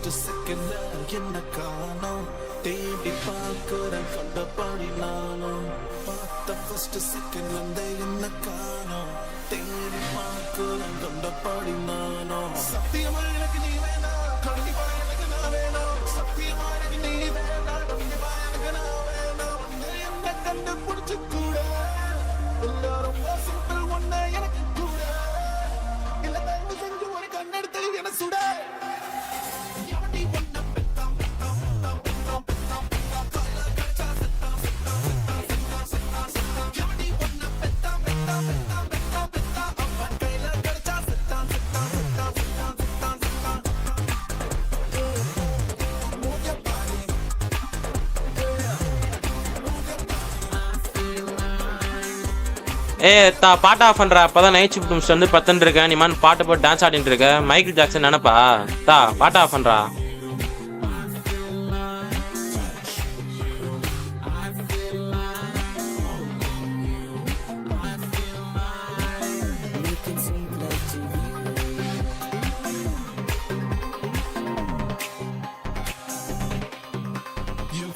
First செகண்ட்ல என்ன காணோம் தேடி பார்க்கிறேன் கண்டபடி நானும் பார்த்த ஃபர்ஸ்ட் செகண்ட்ல இருந்தே என்ன காணோம் தேடி பார்க்கிறேன் கண்டபடி நானும் சத்தியமா எனக்கு நீ வேணாம் கண்டிப்பா எனக்கு நான் வேணும் சத்தியமா எனக்கு நீ வேணாம் கண்டிப்பா எனக்கு நான் வேணும் வந்து என்ன கண்டுபிடிச்சு கூட எல்லாரும் சிம்பிள் ஒண்ணு எனக்கு கூட இல்ல தயவு செஞ்சு ஒரு கண்ணெடுத்து என சுட பாட்டு ஆஃப் பண்றா. அப்பதான் நைட் ஷிஃப்ட் முடிச்சுட்டு வந்து பத்துன்னு இருக்கேன். நீ மாதிரி பாட்டு போட்டு டான்ஸ் ஆடிட்டு இருக்க. மைக்கேல் ஜாக்சன் நினைப்பா. பாட்டு ஆஃப் பண்றா.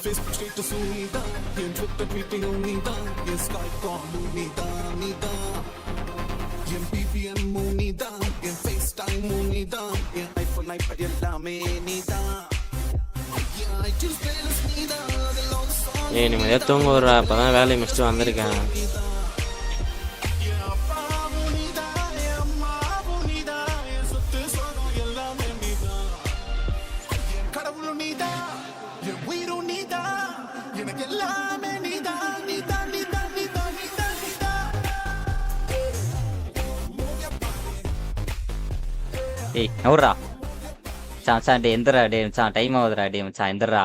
Facebook status நீதான் என் Twitter tweeting நீதான் என் Skype call நீதான் என் BBM நீதான் என் FaceTime நீதான் என் iPhone iPad எல்லாமே நீதான் என் iTunes playlist நீதான் அதில் all the songs நீ மதியா தூங்க விடுறா. அப்பதான் வேலையை முடிச்சுட்டு வந்திருக்கேன். என் அப்பாவும் நீதான் என் அம்மாவும் நீதான் என் சொத்து சொகம் எல்லாமே நீதான் என் கடவுளும் நீதான் என் உயிரும் நீதான் எனக்கு எல்லாமே நீதான் நீதான் நீதான் நீதான் நீதான் நீதான் ஏய் நவுறா மச்சான் டே எந்திரா டே மச்சான் டைம் ஆகுதுடா டே மச்சான் எந்திரா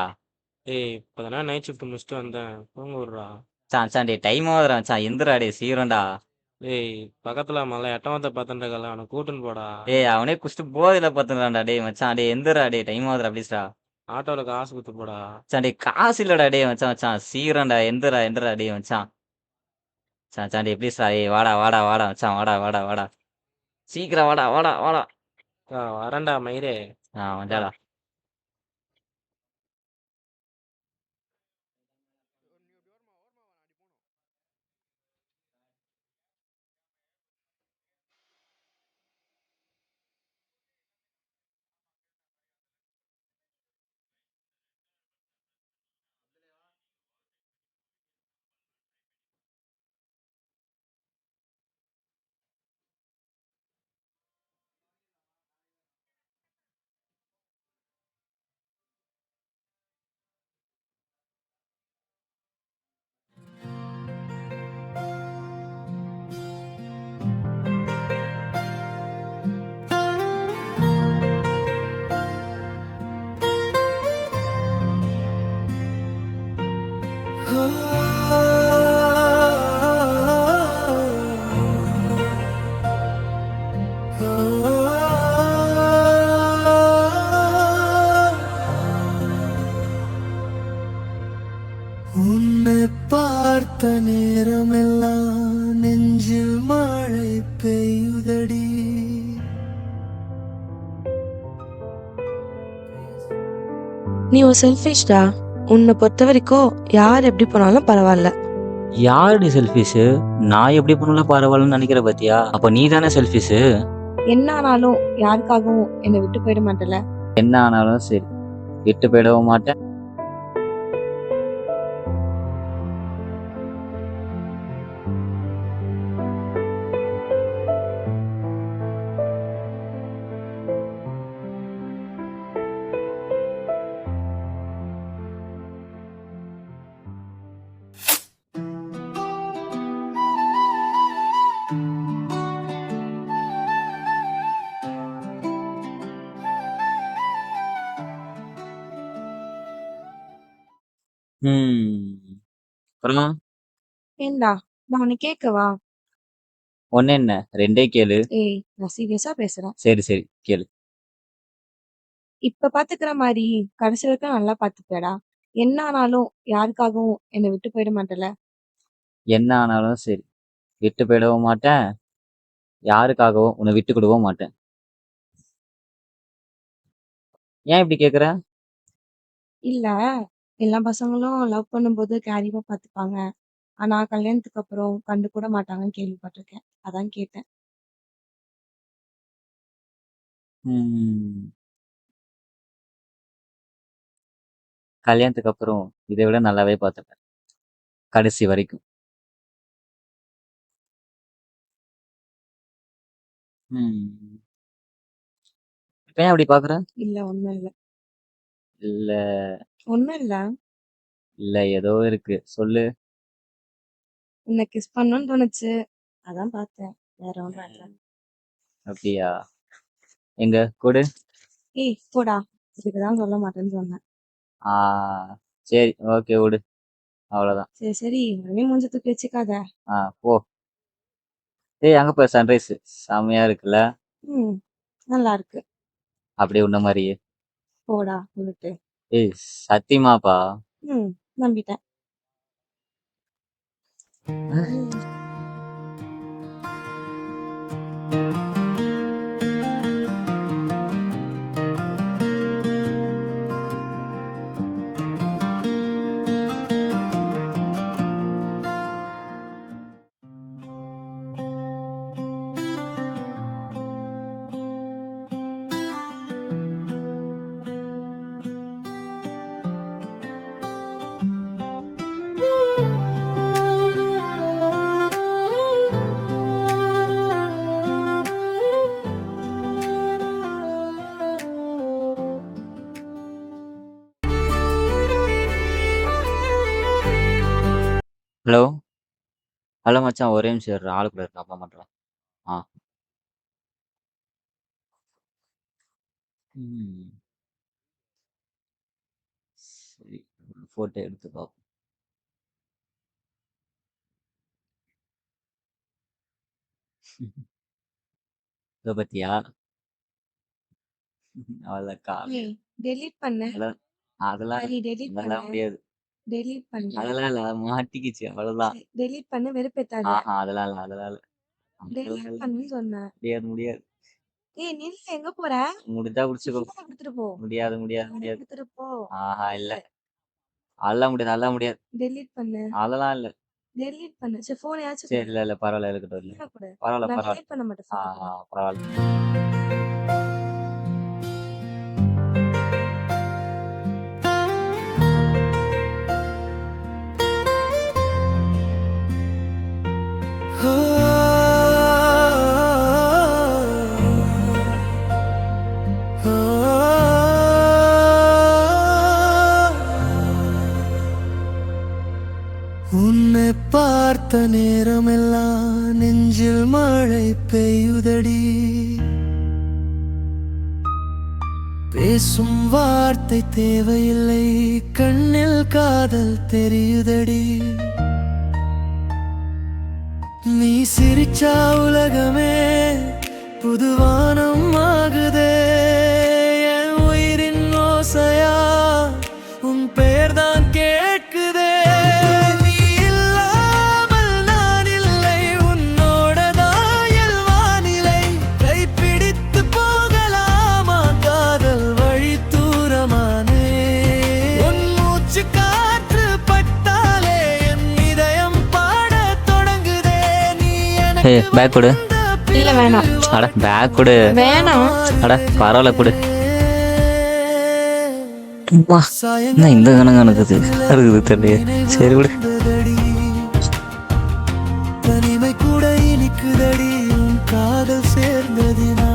இப்பதானே நைட் ஷிஃப்ட் முடிச்சுட்டு வந்தேன். தூங்க விடுறா. மச்சான் டே டைம் ஆகுதுடா மச்சான் எந்திரா டே சீக்கிரம்டா. பக்கத்துல மலை எட்டமத்தை பார்த்துட்டு அவனை கூட்டுன்னு போடா. அவனே குடிச்சிட்டு போதையில பார்த்துடான்டா டே மச்சான் டே எந்திரா டே டைம் ஆகுதுடா ப்ளீஸ்டா. ஆட்டோல காசு கொடுத்து போடா. மச்சான் டே காசு இல்லடா டே மச்சான் சீக்கிரம்டா எந்திரா டே மச்சான் மச்சான் டே ப்ளீஸ்டா டே வாடா மச்சான் வாடா சீக்கிரம் வாடா. வரேன்டா மயிரே. வந்தாடா. உன்னை பார்த்த நேரமெல்லாம் நெஞ்சில் மழை பெய்யுதடி நீ ஒரு செல்ஃபிஷ்டா. உன்னை பொறுத்த வரைக்கும் யார் எப்படி போனாலும் பரவாயில்ல. யாருடி செல்ஃபிஷு? நான் எப்படி பண்ணலாம் பரவாயில்லன்னு நினைக்கிற பாத்தியா? அப்ப நீ தானே செல்ஃபிஷு. என்ன ஆனாலும் யாருக்காகவும் என்னை விட்டு போயிட மாட்டல. என்ன ஆனாலும் சரி விட்டு போயிடவும் மாட்டேன். அப்புறம் ஏண்டா நான் உன்னை கேட்கவா? ஒன்னு என்ன ரெண்டே கேளு. நான் சீரியஸா பேசுறேன். சரி கேளு. இப்ப பாத்துக்கிற மாதிரி கடைசி வரைக்கும் நல்லா பாத்துக்கடா. என்ன ஆனாலும் யாருக்காகவும் என்னை விட்டு போயிட மாட்டல. என்ன ஆனாலும் சரி விட்டு போயிடவும் மாட்டேன். யாருக்காகவும் உன்னை விட்டு கொடுக்கவும் மாட்டேன். ஏன் இப்படி கேக்குற? இல்ல, எல்லா பசங்களும் லவ் பண்ணும்போது கேரிங்கா பார்த்துப்பாங்க. ஆனா கல்யாணத்துக்கு அப்புறம் கண்டு கூட மாட்டாங்கன்னு கேள்விப்பட்டிருக்கேன். அதான் கேட்டேன். ம். கல்யாணத்துக்கு அப்புறம் இதை விட நல்லாவே பார்த்துப்பேன். கடைசி வரைக்கும். ம். இப்ப ஏன் அப்படி பாக்குற? இல்ல ஒண்ணும் இல்ல. இல்ல ஒண்ணும் இல்ல. இல்ல ஏதோ இருக்கு. சொல்லு. உன்னை கிஸ் பண்ணணும்னு தோணுச்சு. அதான் பார்த்தேன். வேற ஒண்ணும் இல்ல. அப்படியா? எங்க கொடு. ஏய் போடா. இதுக்குதான் சொல்ல மாட்டேன்னு சொன்னேன். ஆ சரி ஓகே விடு. அவ்வளவுதான். சரி சரி உடனே மூஞ்ச தூக்கி வச்சுக்காத. போ. ஏய் அங்க போய் சன்ரைஸ் செம்மையா இருக்குல்ல. ம் நல்லா இருக்கு. அப்படியே உன்ன மாதிரியே. போடா உருட்டு. ஏய் சத்தியமாப்பா. ம் நம்பிட்டேன். ம். ஹலோ ஹலோ மச்சான் ஒரே நிமிஷம் இரு. ஆளு கூட இருக்கா அப்பா பண்றேன். ஆ ம் சரி போட்டோ எடுத்து பார்ப்போம். இதை பத்தியா? அவ்வளோக்கா. ஏய் டெலீட் பண்ணு. அதெல்லாம் அதெல்லாம் சரி டெலீட் அதெல்லாம் பண்ணு. முடியாது. டெலீட் பண்ணு. அதெல்லாம் இல்ல மாட்டிக்கிச்சு அவ்வளவுதான். சரி டெலீட் பண்ணு வெறுப்பேத்தாத. அதெல்லாம் இல்ல அதெல்லாம் இல்ல. அதெல்லாம் டெலீட் இல்ல. பண்ணுன்னு சொன்னேன். முடியாது முடியாது. ஏய் நில்லு எங்க போற? முடிஞ்சா குடிச்சுக்கோ. ஃபோனை கொடுத்துட்டு போ. முடியாது முடியாது ஃபோனை முடியாது. கொடுத்துட்டு போ. இல்ல. நில்லு. அதெல்லாம் முடியாது அதெல்லாம் முடியாது. டெலீட் பண்ணு. அதெல்லாம் இல்ல. டெலீட் பண்ணு. சரி ஃபோனையாச்சும் சரி கொடு. இல்ல இல்ல பரவாயில்ல இருக்கட்டும் இல்ல. ஃபோனை கொடு. பரவாயில்ல நான் பரவாயில்ல. டெலீட் பண்ண மாட்டேன். ஃபோனை கொடு. பரவாயில்ல. உன்னை பார்த்த நேரமெல்லாம் நெஞ்சில் மழை பெய்யுதடி. பேசும் வார்த்தை தேவையில்லை, கண்ணில் காதல் தெரியுதடி. நீ சிரிச்சா உலகமே புதுவானம் ஆகுதே. என் உயிரின் ஓசையா உன் பெயர்தான் கேட்குதே. நீ இல்லாமல் நான் இல்லை, உன்னோட தாயல் வானிலை. கைப்பிடித்து போகலாமா காதல் வழி தூரமானே. உன் மூச்சு காற்று பட்டாலே என் இதயம் பாடத் தொடங்குதே. நீ ஏய் பேக் கொடு. இல்ல வேணாம். அட பேக் கொடு. வேணாம். அட பரவாயில்ல கொடு. வா என்ன இந்த கணக்கு இருக்குது தெரியல. சரி விடு. தனிமை கூட இனிக்குதடி உன் காதல் சேர்ந்ததினா.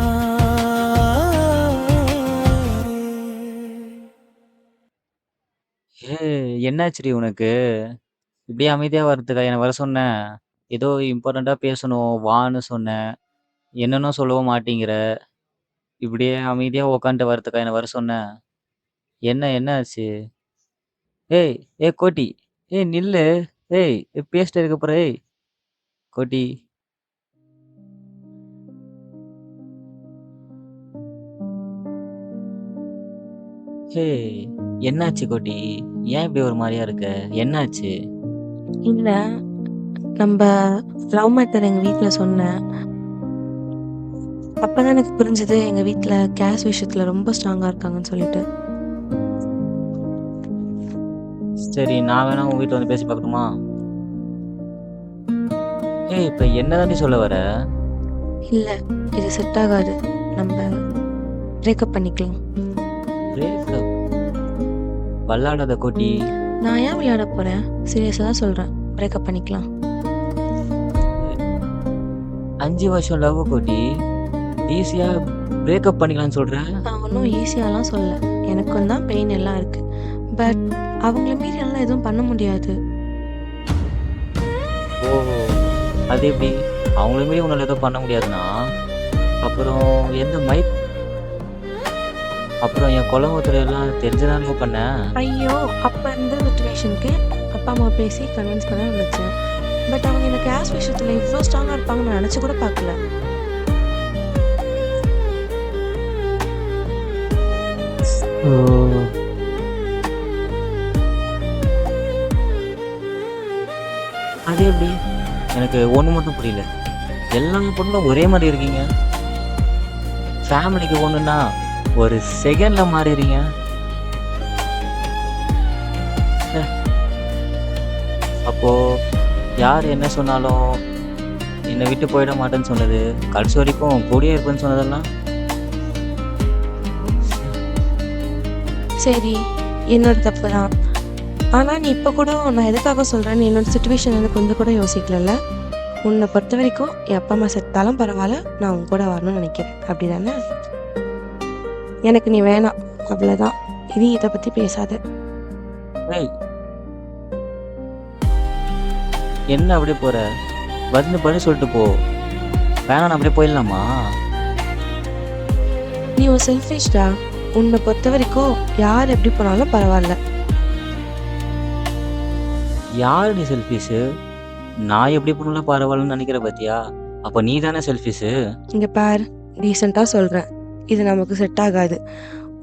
என்னாச்சுடி உனக்கு? இப்படியே அமைதியா வர்றதுக்கா என்ன வர சொன்ன? ஏதோ இம்பார்ட்டண்டா பேசணும் வான்னு சொன்னேன். என்னன்னு சொல்லவும் மாட்டேங்கிற. இப்படியே அமைதியா உக்காந்துட்டு வர்றதுக்கா என்ன வர சொன்ன? என்ன ஆச்சு? ஏய் ஏய் கோட்டி. ஏய் நில்லு. ஏய் பேசிட்டு இருக்க போற. ஏய் கோட்டி. ஏய் என்னாச்சு கோட்டி? ஏன் இப்படி ஒரு மாதிரியா இருக்க? என்னாச்சு? இல்ல நம்ம லவ் மேட்டர் எங்க வீட்ல சொன்னேன். அப்பதான் எனக்கு புரிஞ்சது எங்க வீட்ல கேஷ் விஷயத்துல ரொம்ப ஸ்ட்ராங்கா இருக்காங்கன்னு சொல்லிட்டு. சரி, நான் வேணா உங்க வீட்ல வந்து பேசி பார்க்கட்டுமா? ஏய், இப்ப என்ன தாண்டி சொல்ல வர? இல்ல, இது செட் ஆகாது. நம்ம பிரேக்கப் பண்ணிக்கலாம். பிரேக்கப்? விளாடாத கோட்டி. நான் ஏன் விளையாட போறேன்? சீரியஸா தான் சொல்றேன். பிரேக்கப் பண்ணிக்கலாம். 5 வருஷம் லவ் கோட்டி. ஈஸியா பிரேக்கப் பண்ணிக்கலாம்னு சொல்ற? நான் ஒன்றும் ஈஸியாலாம் சொல்லல. எனக்கும் தான் பெயின் எல்லாம் இருக்கு. பட் அவங்கள மீறி எல்லாம் எதுவும் பண்ண முடியாது. ஓஹோ! அது எப்படி? அவங்கள மீறி உன்னால ஏதோ பண்ண முடியாதுன்னா, அப்புறம் எந்த அப்புறம் என் குலங்கத்துல எல்லாம் தெரிஞ்சுதானே பண்ண? ஐயோ! அப்ப இருந்த சிச்சுவேஷனுக்கு அப்பா அம்மா பேசி கன்வின்ஸ் பண்ண நினைச்சேன். பட் அவங்க எனக்கு கேஷ் விஷயத்துல இவ்வளோ ஸ்ட்ராங்கா இருப்பாங்கன்னு நான் நினைச்சு கூட பார்க்கல. ஓ! அது எப்படி? எனக்கு ஒண்ணு மட்டும் புரியல. எல்லா பொண்ணும் ஒரே மாதிரி இருக்கீங்க. ஃபேமிலிக்கு ஒண்ணுன்னா ஒரு செகண்ட்ல மாறிடுறீங்க. ச்சே! அப்போ யார் என்ன சொன்னாலும் என்னை விட்டு போயிட மாட்டேன்னு சொன்னது, கடைசி வரைக்கும் கூடயே இருப்பேன்னு சொன்னதெல்லாம்? சரி, என்னோட தப்பு தான். ஆனா நீ இப்ப கூட நான் எதுக்காக சொல்றேன்னு என்னோட சிச்சுவேஷன் வந்து கொஞ்சம் கூட யோசிக்கலல்ல. உன்னை பொறுத்த வரைக்கும் என் அப்பா அம்மா செத்தாலும் பரவாயில்ல, நான் உன் கூட வரணும்னு நினைக்கிறேன். அப்படிதானே? எனக்கு நீ வேணாம், அவ்வளவுதான். இனி இதை பத்தி பேசாத. ஏய், என்ன அப்படியே போற? வந்து பதில் சொல்லிட்டு போ. வேணாம், அப்படியே போயிடலாமா? நீ ஒரு செல்ஃபிஷ்டா. உன்னை பொறுத்த வரைக்கும் யார் எப்படி போனாலும் பரவாயில்ல. யாரு நீ செல்ஃபிஷு? நான் எப்படி பண்ணலாம் பரவாயில்லன்னு நினைக்கிற பாத்தியா? அப்ப நீ தானே செல்ஃபிஷு? இங்க பாரு, டீசெண்டா சொல்றேன். இது நமக்கு செட் ஆகாது.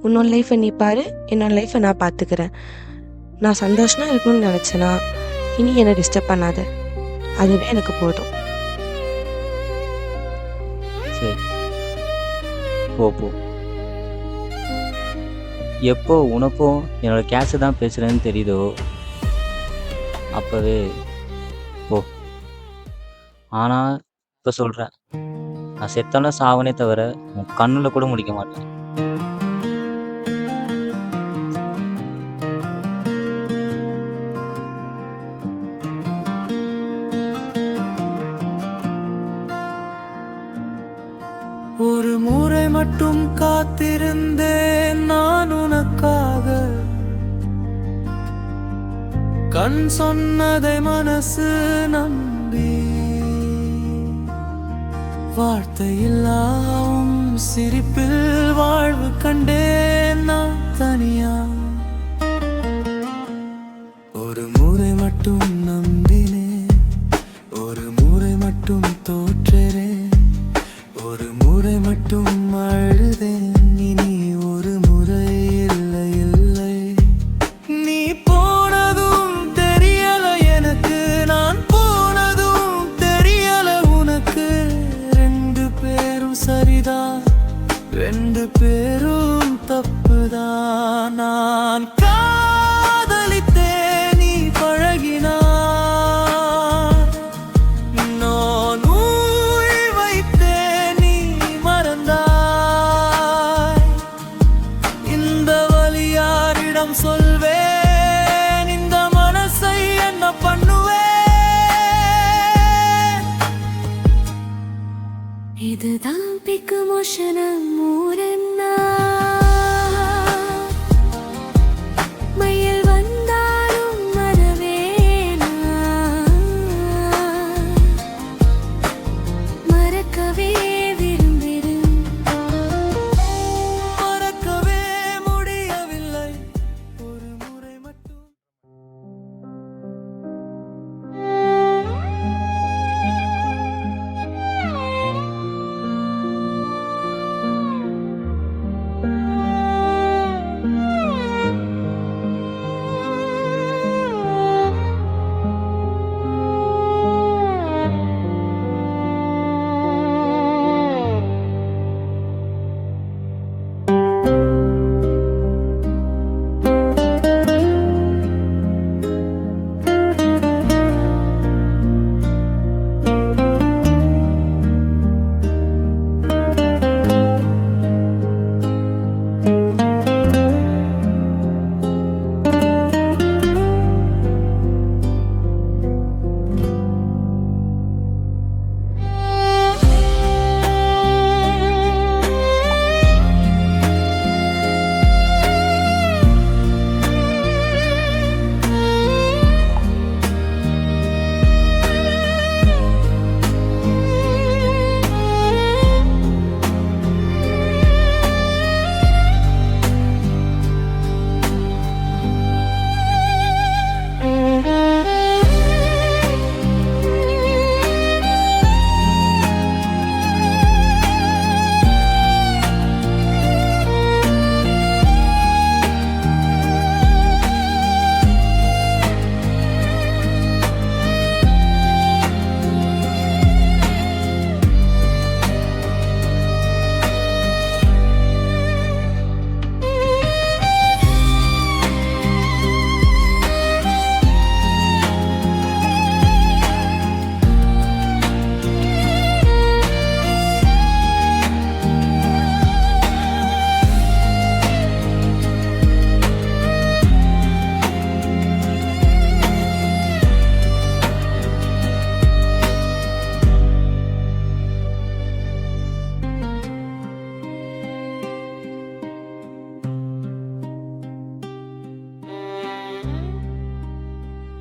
உன்னோட லைஃப்பை நீ பாரு, என்னோட லைஃப்பை நான் பார்த்துக்கிறேன். நான் சந்தோஷமா இருக்கணும்னு நினச்சேனா இனி என்னை டிஸ்டர்ப் பண்ணாத. அதுவே எனக்கு போதும். சரி, போ போ. எப்போ உனக்கும் என்னோட கேஷ் தான் பேசுறேன்னு தெரியுதோ அப்பவே போ. ஆனா இப்ப சொல்றேன், நான் செத்தாலும் சாவனே தவிர உன் கண்ணுல கூட முடிக்க மாட்டேன். ஒரு முறை மட்டும் காத்திருந்தேன் நான் உனக்காக. கண் சொன்னதை மனசு நம்பி, வார்த்தையில்லாவும் சிரிப்பில் வாழ்வு கண்டேன் நான் தனியா. ஒரு முறை மட்டும் நம்பினேன், ஒரு முறை மட்டும் தோற்றேன், ஒரு முறை மட்டும் அழுதேன். இனி ஒரு முறை இல்லை இல்லை. நீ போனதும் தெரியல எனக்கு, நான் போனதும் தெரியல உனக்கு. ரெண்டு பேரும் சரிதான், ரெண்டு பேரும் தப்புதான். நான் காதலித்தேன், நீ பழகினாய். நான் ஊழ் வைத்தேன், நீ மறந்தாய். இந்த வழி யாரிடம் சொல்வேன்? இந்த மனசை என்ன பண்ணுவேன்? இதுதான் பிக்கு மோஷனம் ஊரன்னா மயில் வந்தாலும் மறவேனா மறக்கவே விரும்பிடும் மறக்கவே முடியவில்லை, ஒரு முறை மட்டும்.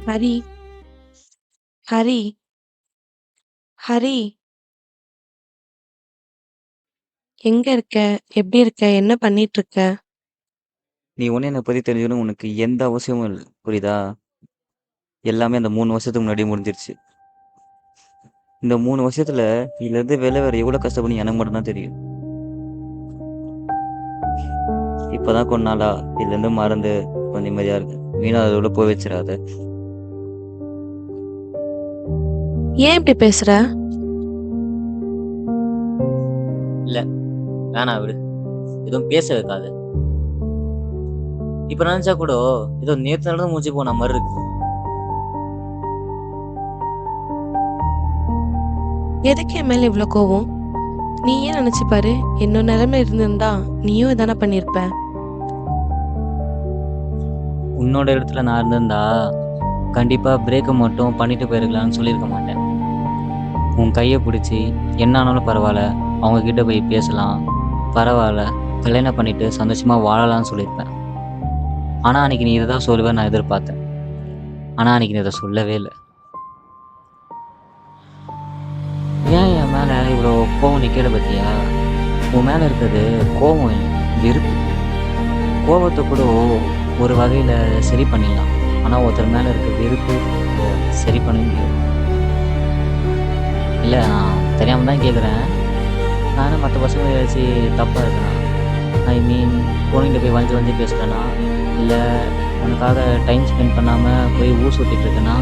ஹரி, ஹரி, ஹரி, எங்க இருக்க? எப்படி இருக்க? என்ன பண்ணிட்டு இருக்க? நீ ஒண்ணு என்னை பத்தி தெரிஞ்சுக்கணும் உனக்கு எந்த அவசியமும் இல்லை. புரியுதா? எல்லாமே அந்த 3 வருஷத்துக்கு முன்னாடி முடிஞ்சிருச்சு. இந்த 3 வருஷத்துல இதுலேருந்து வெளில வேற எவ்வளோ கஷ்டப்படும் எனக்கு மட்டும்தான் தெரியும். இப்பதான் கொஞ்ச நாளா இதுலேருந்து மறந்து கொஞ்சம் நிம்மதியா இருக்கு. வீணா அதோட போய் வச்சிடாத. ஏன் இப்படி பேசுற? இல்ல, வேணாம் விடு. எதுவும் பேச வைக்காத. இப்ப நினைச்சா கூட ஏதோ நேத்து நடந்து மூஞ்சி போன மாதிரி இருக்கு. எதுக்கு என் மேல இவ்வளோ கோவம்? நீ ஏன் நினைச்சு பாரு, என்னோட நிலைமை இருந்திருந்தா நீயும் இதானே பண்ணியிருப்ப. உன்னோட இடத்துல நான் இருந்திருந்தா கண்டிப்பா பிரேக்கை மட்டும் பண்ணிட்டு போயிருக்கலாம்னு சொல்லியிருக்க மாட்டேன். உன் கையை பிடிச்சி என்ன ஆனாலும் பரவாயில்ல, அவங்க கிட்ட போய் பேசலாம், பரவாயில்ல, கல்யாணம் பண்ணிட்டு சந்தோஷமா வாழலாம்னு சொல்லியிருப்பேன். ஆனா அன்னைக்கு நீ இதை தான் சொல்லுவேன் நான் எதிர்பார்த்தேன். ஆனா அன்னைக்கு நீ இதை சொல்லவே இல்லை. ஏன் என் மேல இவ்வளோ கோவம் நிக்கிற பத்தியா? உன் மேல இருக்கிறது கோவம் இல்லை, வெறுப்பு. கோவத்தை கூட ஒரு வகையில சரி பண்ணிடலாம். ஆனா ஒருத்தர் மேல இருக்க வெறுப்பு அதை சரி பண்ண முடியாது. இல்லை, நான் தெரியாம தான் கேட்குறேன். நானும் மற்ற பசங்க ஏதாச்சும் தப்பாக இருக்கேனா? ஐ மீன் பொண்ணுகிட்ட போய் வளைஞ்சு வளைஞ்சு பேசுகிறேன்னா, இல்லை உனக்காக டைம் ஸ்பெண்ட் பண்ணாமல் போய் ஊர் சுற்றிட்டு இருக்கேனா,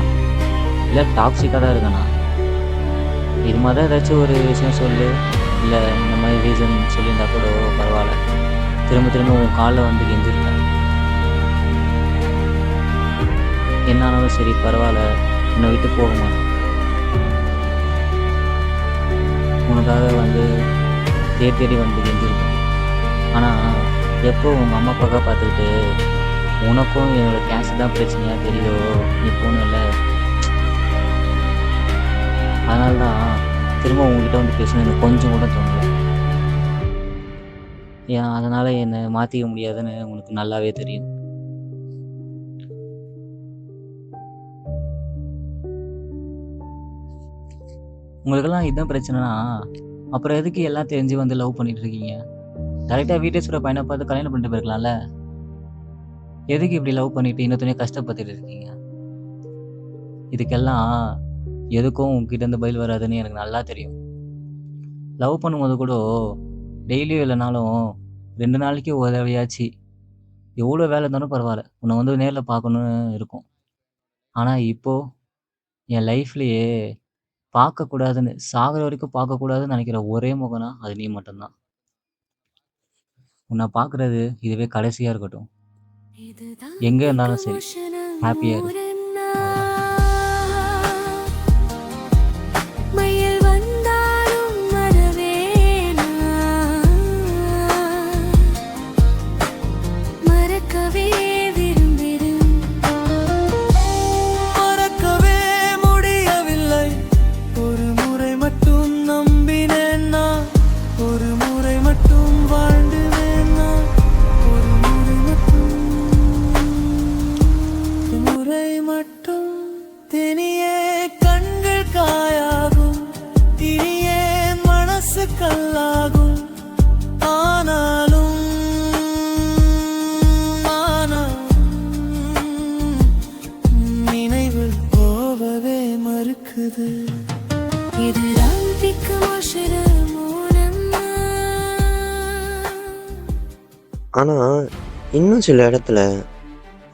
இல்லை டாக்ஸிக்காக தான் இருக்கேனா? இது மாதிரி தான் ஏதாச்சும் ஒரு விஷயம் சொல்லு. இல்லை இந்த மாதிரி ரீசன் சொல்லியிருந்தா கூட பரவாயில்ல, திரும்ப திரும்ப உன் காலில் வந்து கெஞ்சிருக்கேன். என்ன ஆனாலும் சரி பரவாயில்ல, என்னை விட்டு போக மாட்டேன். உனக்காக வந்து தேடி தேடி வந்து கெஞ்சிருக்கேன். ஆனால் எப்போ உங்கள் அம்மா அப்பாக்கா பார்த்துக்கிட்டு உனக்கும் என்னோட கேன்சர் தான் பிரச்சனையாக தெரியுதோ நீ போகணும்ல, அதனால தான் திரும்ப உங்ககிட்ட வந்து பேசணும் எனக்கு கொஞ்சம் கூட தோணுது. ஏன் அதனால் என்னை மாற்றிக்க முடியாதுன்னு உனக்கு நல்லாவே தெரியும். உங்களுக்கெல்லாம் இதுதான் பிரச்சனைனா அப்புறம் எதுக்கு எல்லாம் தெரிஞ்சு வந்து லவ் பண்ணிட்டு இருக்கீங்க? டேரெக்டாக வீட்டேஸ்வர பையனை பார்த்து கல்யாணம் பண்ணிட்டு போயிருக்கலாம்ல. எதுக்கு இப்படி லவ் பண்ணிட்டு இன்னொருத்தனையும் கஷ்டப்பட்டுட்டு இருக்கீங்க? இதுக்கெல்லாம் எதுக்கும் உங்ககிட்ட இருந்து பதில் வராதுன்னு எனக்கு நல்லா தெரியும். லவ் பண்ணும்போது கூட டெய்லியும் இல்லைனாலும் 2 நாளைக்கு ஒரு தடவையாச்சு எவ்வளோ வேலை இருந்தாலும் பரவாயில்ல, உன்னை வந்து நேரில் பார்க்கணுன்னு இருக்கும். ஆனால் இப்போது என் லைஃப்லேயே பார்க்கக்கூடாதுன்னு, சாகிற வரைக்கும் பார்க்கக்கூடாதுன்னு நினைக்கிற ஒரே முகம்னா அது நீ மட்டும்தான். உன்னை பார்க்குறது இதுவே கடைசியாக இருக்கட்டும். இதுதான் எங்கே இருந்தாலும் சரி, emotional ஹாப்பியாக இரு. மூரன்னா. மயில் வந்தாலும் மறவேனா, மறக்கவே விரும்பிடும். மறக்கவே முடியவில்லை. ஒரு முறை மட்டும் நம்பினேன் நான், ஒரு முறை மட்டும் வாழ்ந்துவேன் நான், ஒரு முறை மட்டும், ஒரு முறை மட்டும். தினியே கண்கள் காயாகும், இனியே மனசு கல்லாகும். ஆனாலும் நினைவில் போகவே மறுக்குது. இதுதான் emotional மூரன்னா. ஆனால் இன்னும் சில இடத்துல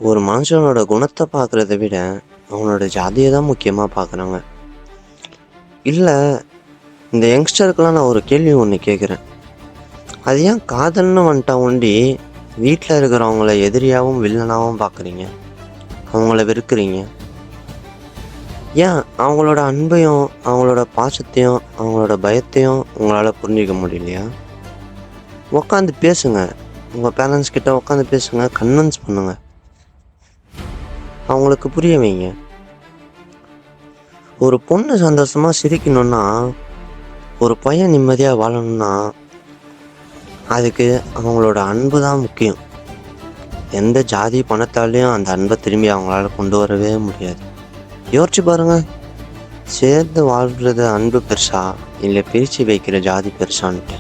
ஒரு மனுஷனோட குணத்தை பார்க்குறத விட அவனோட ஜாதியை தான் முக்கியமாக பார்க்குறாங்க. இல்லை, இந்த யங்ஸ்டருக்கெல்லாம் நான் ஒரு கேள்வி ஒன்று கேட்குறேன். அது ஏன் காதல்னு வந்துட்டா ஒண்டி வீட்டில் இருக்கிறவங்கள எதிரியாகவும் வில்லனாகவும் பார்க்குறீங்க, அவங்கள வெறுக்கிறீங்க? ஏன் அவங்களோட அன்பையும் அவங்களோட பாசத்தையும் அவங்களோட பயத்தையும் உங்களால் புரிஞ்சிக்க முடியலையா? உட்காந்து பேசுங்க, உங்கள் பேரண்ட்ஸ் கிட்ட உட்காந்து பேசுங்க, கன்வின்ஸ் பண்ணுங்க, அவங்களுக்கு புரிய வைங்க. ஒரு பொண்ணு சந்தோஷமாக சிரிக்கணும்னா, ஒரு பையன் நிம்மதியாக வாழணும்னா அதுக்கு அவங்களோட அன்பு தான் முக்கியம். எந்த ஜாதி பணத்தாலையும் அந்த அன்பை திரும்பி அவங்களால கொண்டு வரவே முடியாது. யோசிச்சு பாருங்க, சேர்ந்து வாழ்றது அன்பு பெருசா இல்லை பிரித்து வைக்கிற ஜாதி பெருசான்ட்டு.